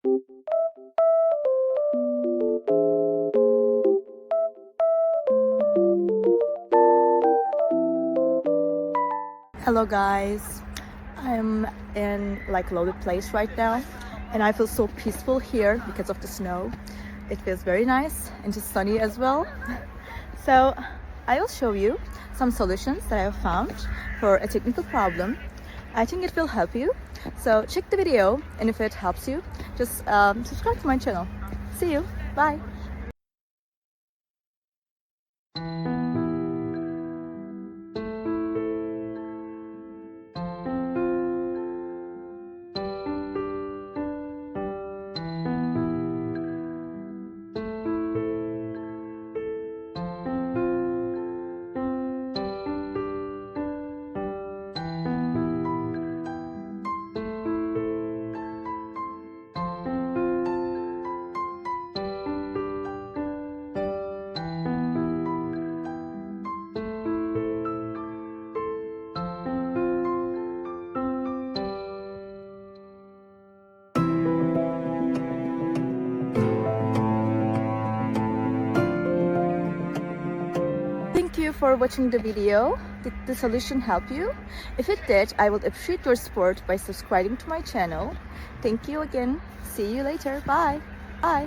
Hello guys, I'm in like loaded place right now and I feel so peaceful here because of the snow. It feels very nice and just sunny as well. So I will show you some solutions that I have found for a technical problem. I think it will help you. So check the video, and if it helps you, just subscribe to my channel. See you. Bye. Thank you for watching the video. Did the solution help you? If it did, I would appreciate your support by subscribing to my channel. Thank you again. See you later. Bye.